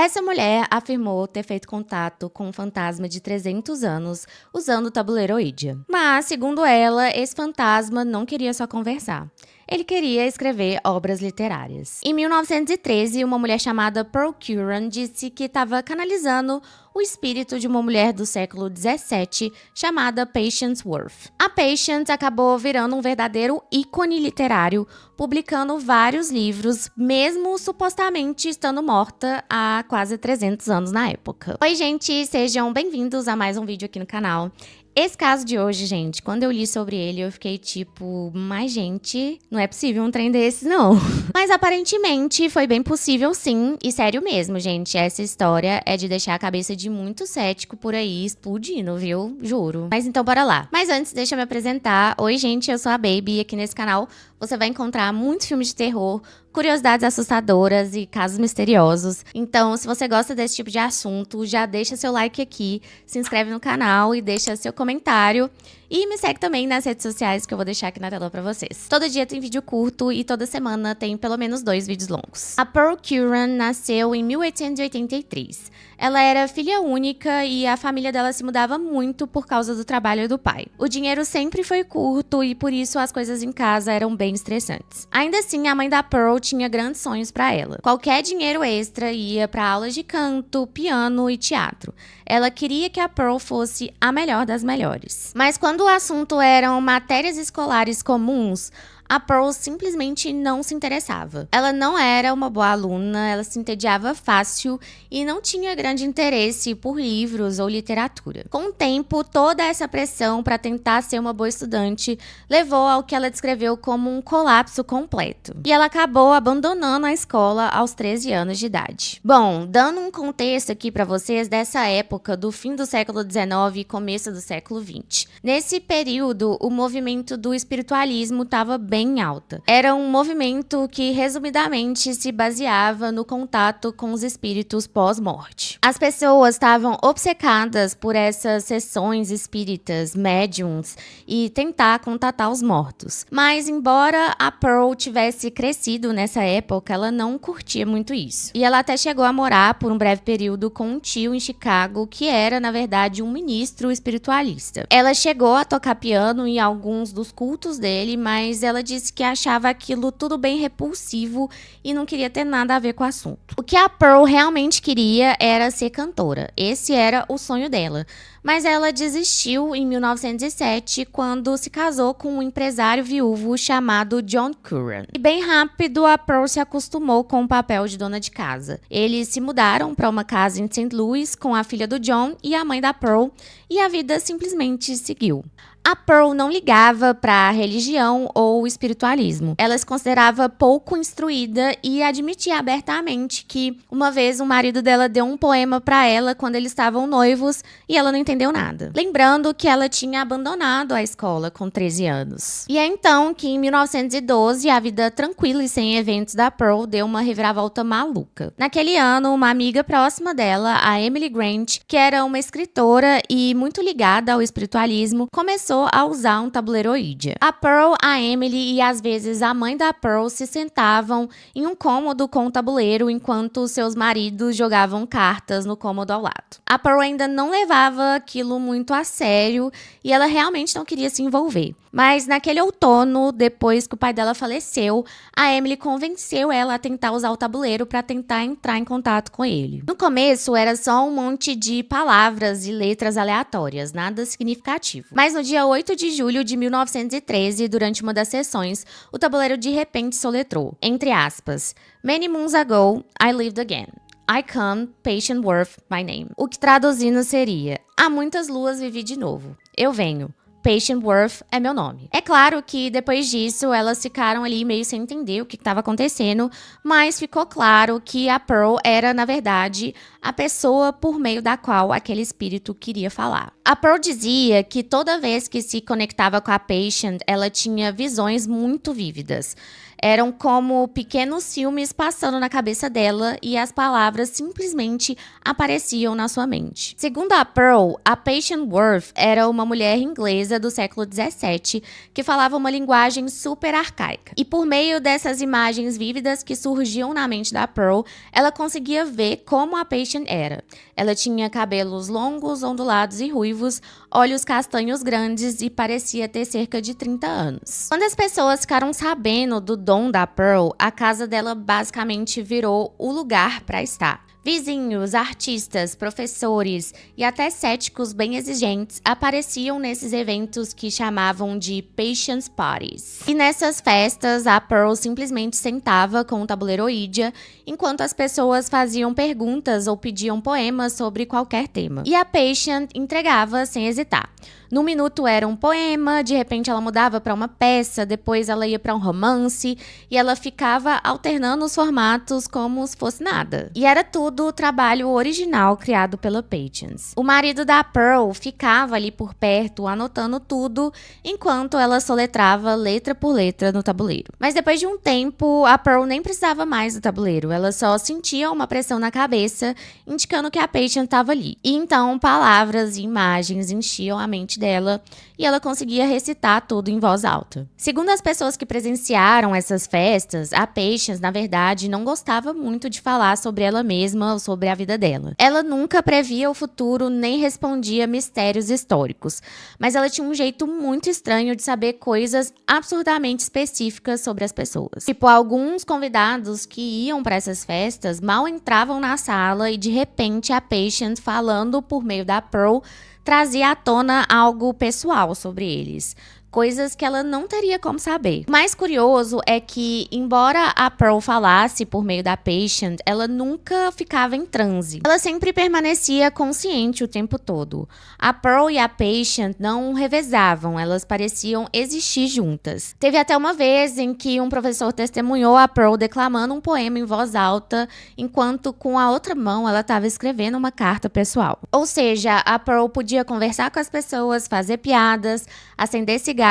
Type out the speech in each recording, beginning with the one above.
Essa mulher afirmou ter feito contato com um fantasma de 300 anos usando o tabuleiro Ouija. Mas, segundo ela, esse fantasma não queria só conversar. Ele queria escrever obras literárias. Em 1913, uma mulher chamada Pearl Curran disse que estava canalizando o espírito de uma mulher do século XVII chamada Patience Worth. A Patience acabou virando um verdadeiro ícone literário, publicando vários livros, mesmo supostamente estando morta há quase 300 anos na época. Oi, gente! Sejam bem-vindos a mais um vídeo aqui no canal. Esse caso de hoje, gente, quando eu li sobre ele, eu fiquei tipo, mas gente, não é possível um trem desse, não. Mas aparentemente foi bem possível sim, e sério mesmo, gente, essa história é de deixar a cabeça de muito cético por aí explodindo, viu? Juro. Mas então bora lá. Mas antes, deixa eu me apresentar. Oi, gente, eu sou a Baby e aqui nesse canal você vai encontrar muitos filmes de terror, curiosidades assustadoras e casos misteriosos. Então, se você gosta desse tipo de assunto, já deixa seu like aqui, se inscreve no canal e deixa seu comentário. E me segue também nas redes sociais que eu vou deixar aqui na tela pra vocês. Todo dia tem vídeo curto e toda semana tem pelo menos 2 vídeos longos. A Pearl Curran nasceu em 1883. Ela era filha única e a família dela se mudava muito por causa do trabalho do pai. O dinheiro sempre foi curto e por isso as coisas em casa eram bem estressantes. Ainda assim, a mãe da Pearl tinha grandes sonhos para ela. Qualquer dinheiro extra ia para aulas de canto, piano e teatro. Ela queria que a Pearl fosse a melhor das melhores. Mas quando o assunto eram matérias escolares comuns, a Pearl simplesmente não se interessava. Ela não era uma boa aluna, ela se entediava fácil e não tinha grande interesse por livros ou literatura. Com o tempo, toda essa pressão para tentar ser uma boa estudante levou ao que ela descreveu como um colapso completo. E ela acabou abandonando a escola aos 13 anos de idade. Bom, dando um contexto aqui para vocês dessa época do fim do século XIX e começo do século XX. Nesse período, o movimento do espiritualismo estava bem alta. Era um movimento que, resumidamente, se baseava no contato com os espíritos pós-morte. As pessoas estavam obcecadas por essas sessões espíritas, médiums, e tentar contatar os mortos. Mas, embora a Pearl tivesse crescido nessa época, ela não curtia muito isso. E ela até chegou a morar por um breve período com um tio em Chicago, que era, na verdade, um ministro espiritualista. Ela chegou a tocar piano em alguns dos cultos dele, mas ela disse que achava aquilo tudo bem repulsivo e não queria ter nada a ver com o assunto. O que a Pearl realmente queria era ser cantora. Esse era o sonho dela. Mas ela desistiu em 1907 quando se casou com um empresário viúvo chamado John Curran. E bem rápido a Pearl se acostumou com o papel de dona de casa. Eles se mudaram para uma casa em St. Louis com a filha do John e a mãe da Pearl e a vida simplesmente seguiu. A Pearl não ligava para religião ou espiritualismo. Ela se considerava pouco instruída e admitia abertamente que uma vez o marido dela deu um poema para ela quando eles estavam noivos e ela não entendeu nada. Lembrando que ela tinha abandonado a escola com 13 anos. E é então que em 1912 a vida tranquila e sem eventos da Pearl deu uma reviravolta maluca. Naquele ano, uma amiga próxima dela, a Emily Grant, que era uma escritora e muito ligada ao espiritualismo, começou a usar um tabuleiro Ouija. A Pearl, a Emily e às vezes a mãe da Pearl se sentavam em um cômodo com o tabuleiro enquanto seus maridos jogavam cartas no cômodo ao lado. A Pearl ainda não levava aquilo muito a sério e ela realmente não queria se envolver. Mas naquele outono, depois que o pai dela faleceu, a Emily convenceu ela a tentar usar o tabuleiro para tentar entrar em contato com ele. No começo era só um monte de palavras e letras aleatórias, nada significativo. Mas no dia 8 de julho de 1913, durante uma das sessões, o tabuleiro de repente soletrou, entre aspas, "Many moons ago, I lived again. I come, Patience Worth, my name." O que traduzindo seria, há muitas luas vivi de novo. Eu venho. Patience Worth é meu nome. É claro que depois disso elas ficaram ali meio sem entender o que estava acontecendo, mas ficou claro que a Pearl era, na verdade, a pessoa por meio da qual aquele espírito queria falar. A Pearl dizia que toda vez que se conectava com a Patient, ela tinha visões muito vívidas. Eram como pequenos filmes passando na cabeça dela e as palavras simplesmente apareciam na sua mente. Segundo a Pearl, a Patient Worth era uma mulher inglesa do século XVII que falava uma linguagem super arcaica. E por meio dessas imagens vívidas que surgiam na mente da Pearl, ela conseguia ver como a Patient era. Ela tinha cabelos longos, ondulados e ruivos, olhos castanhos grandes e parecia ter cerca de 30 anos. Quando as pessoas ficaram sabendo do dom da Pearl, a casa dela basicamente virou o lugar para estar. Vizinhos, artistas, professores e até céticos bem exigentes apareciam nesses eventos que chamavam de Patience Parties. E nessas festas, a Pearl simplesmente sentava com o tabuleiro Ouija, enquanto as pessoas faziam perguntas ou pediam poemas sobre qualquer tema. E a Patient entregava sem hesitar. No minuto era um poema, de repente ela mudava para uma peça, depois ela ia para um romance e ela ficava alternando os formatos como se fosse nada. E era tudo o trabalho original criado pela Patience. O marido da Pearl ficava ali por perto, anotando tudo, enquanto ela soletrava letra por letra no tabuleiro. Mas depois de um tempo, a Pearl nem precisava mais do tabuleiro, ela só sentia uma pressão na cabeça, indicando que a Patience estava ali. E então palavras e imagens enchiam a mente dela e ela conseguia recitar tudo em voz alta. Segundo as pessoas que presenciaram essas festas, a Patience, na verdade, não gostava muito de falar sobre ela mesma ou sobre a vida dela. Ela nunca previa o futuro nem respondia mistérios históricos, mas ela tinha um jeito muito estranho de saber coisas absurdamente específicas sobre as pessoas. Tipo, alguns convidados que iam para essas festas mal entravam na sala e de repente a Patience, falando por meio da Pearl, trazia à tona algo pessoal sobre eles. Coisas que ela não teria como saber. O mais curioso é que, embora a Pearl falasse por meio da Patient, ela nunca ficava em transe. Ela sempre permanecia consciente o tempo todo. A Pearl e a Patient não revezavam, elas pareciam existir juntas. Teve até uma vez em que um professor testemunhou a Pearl declamando um poema em voz alta, enquanto com a outra mão ela estava escrevendo uma carta pessoal. Ou seja, a Pearl podia conversar com as pessoas, fazer piadas, acender cigarros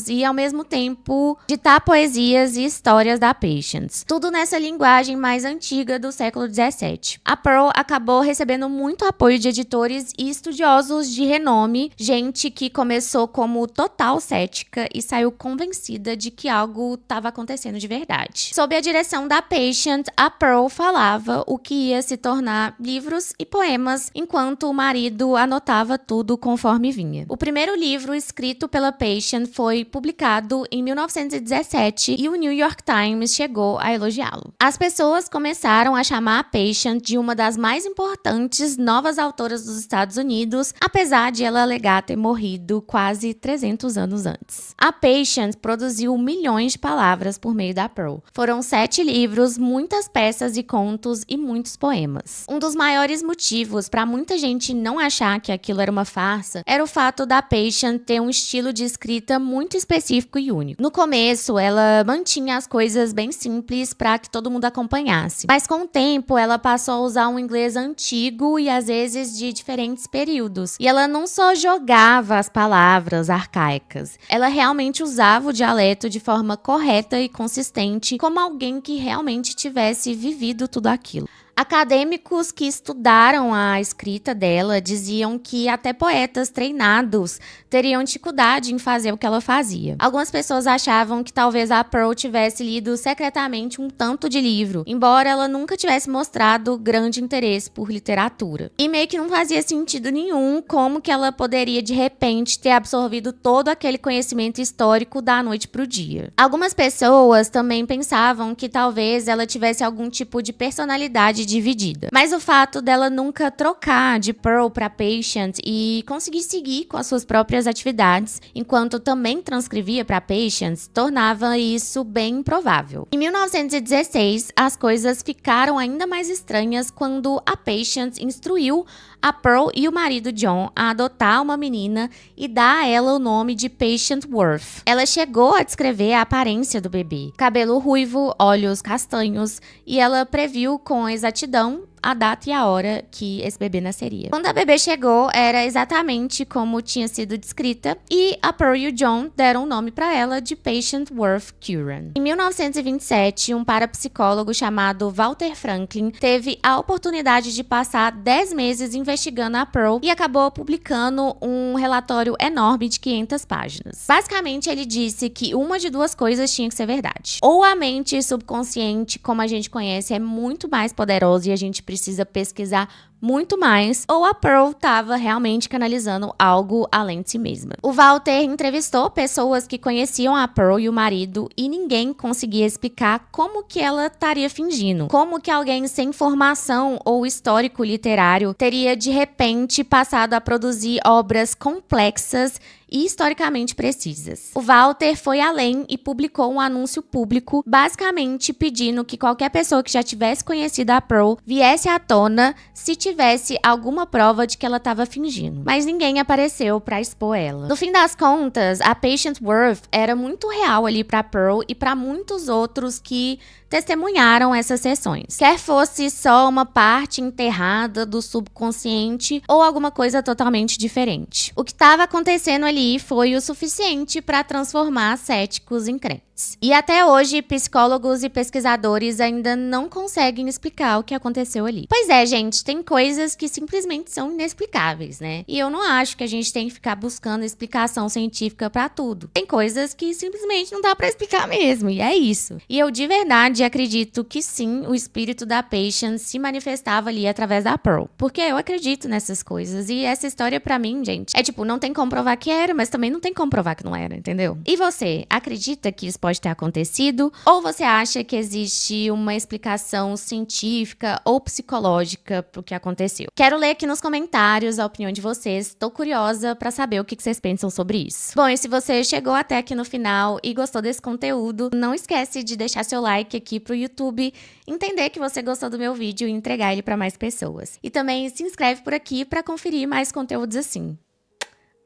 e, ao mesmo tempo, ditar poesias e histórias da Patience. Tudo nessa linguagem mais antiga do século XVII. A Pearl acabou recebendo muito apoio de editores e estudiosos de renome, gente que começou como total cética e saiu convencida de que algo estava acontecendo de verdade. Sob a direção da Patient, a Pearl falava o que ia se tornar livros e poemas, enquanto o marido anotava tudo conforme vinha. O primeiro livro escrito pela Patient foi publicado em 1917 e o New York Times chegou a elogiá-lo. As pessoas começaram a chamar a Patient de uma das mais importantes novas autoras dos Estados Unidos, apesar de ela alegar ter morrido quase 300 anos antes. A Patient produziu milhões de palavras por meio da Pearl. Foram 7 livros, muitas peças e contos e muitos poemas. Um dos maiores motivos para muita gente não achar que aquilo era uma farsa era o fato da Patient ter um estilo de escrita muito específico e único. No começo, ela mantinha as coisas bem simples para que todo mundo acompanhasse. Mas com o tempo, ela passou a usar um inglês antigo e às vezes de diferentes períodos. E ela não só jogava as palavras arcaicas, ela realmente usava o dialeto de forma correta e consistente, como alguém que realmente tivesse vivido tudo aquilo. Acadêmicos que estudaram a escrita dela diziam que até poetas treinados teriam dificuldade em fazer o que ela fazia. Algumas pessoas achavam que talvez a Pearl tivesse lido secretamente um tanto de livro, embora ela nunca tivesse mostrado grande interesse por literatura. E meio que não fazia sentido nenhum como que ela poderia de repente ter absorvido todo aquele conhecimento histórico da noite pro dia. Algumas pessoas também pensavam que talvez ela tivesse algum tipo de personalidade dividida. Mas o fato dela nunca trocar de Pearl para Patient e conseguir seguir com as suas próprias atividades, enquanto também transcrevia para Patient, tornava isso bem improvável. Em 1916, as coisas ficaram ainda mais estranhas quando a Patient instruiu a Pearl e o marido John a adotar uma menina e dar a ela o nome de Patient Worth. Ela chegou a descrever a aparência do bebê: cabelo ruivo, olhos castanhos, e ela previu com exatidão a data e a hora que esse bebê nasceria. Quando a bebê chegou, era exatamente como tinha sido descrita, e a Pearl e o John deram o nome para ela de Patient Worth Curran. Em 1927, um parapsicólogo chamado Walter Franklin teve a oportunidade de passar 10 meses investigando a Pearl e acabou publicando um relatório enorme de 500 páginas. Basicamente, ele disse que uma de duas coisas tinha que ser verdade. Ou a mente subconsciente, como a gente conhece, é muito mais poderosa e a gente precisa pesquisar muito mais, ou a Pearl estava realmente canalizando algo além de si mesma. O Walter entrevistou pessoas que conheciam a Pearl e o marido e ninguém conseguia explicar como que ela estaria fingindo. Como que alguém sem formação ou histórico literário teria de repente passado a produzir obras complexas e historicamente precisas. O Walter foi além e publicou um anúncio público, basicamente pedindo que qualquer pessoa que já tivesse conhecido a Pearl viesse à tona se tivesse alguma prova de que ela estava fingindo. Mas ninguém apareceu para expor ela. No fim das contas, a Patient Worth era muito real ali para Pearl e para muitos outros que testemunharam essas sessões. Quer fosse só uma parte enterrada do subconsciente ou alguma coisa totalmente diferente. O que estava acontecendo ali foi o suficiente para transformar céticos em crentes. E até hoje, psicólogos e pesquisadores ainda não conseguem explicar o que aconteceu ali. Pois é, gente, tem coisas que simplesmente são inexplicáveis, né? E eu não acho que a gente tem que ficar buscando explicação científica para tudo. Tem coisas que simplesmente não dá para explicar mesmo, e é isso. E eu de verdade acredito que sim, o espírito da Patience se manifestava ali através da Pearl. Porque eu acredito nessas coisas. E essa história pra mim, gente, é tipo, não tem como provar que era, mas também não tem como provar que não era, entendeu? E você, acredita que isso pode ter acontecido? Ou você acha que existe uma explicação científica ou psicológica pro que aconteceu? Quero ler aqui nos comentários a opinião de vocês. Tô curiosa pra saber o que vocês pensam sobre isso. Bom, e se você chegou até aqui no final e gostou desse conteúdo, não esquece de deixar seu like aqui pro YouTube entender que você gostou do meu vídeo e entregar ele pra mais pessoas. E também se inscreve por aqui pra conferir mais conteúdos assim.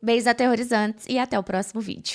Beijos aterrorizantes e até o próximo vídeo.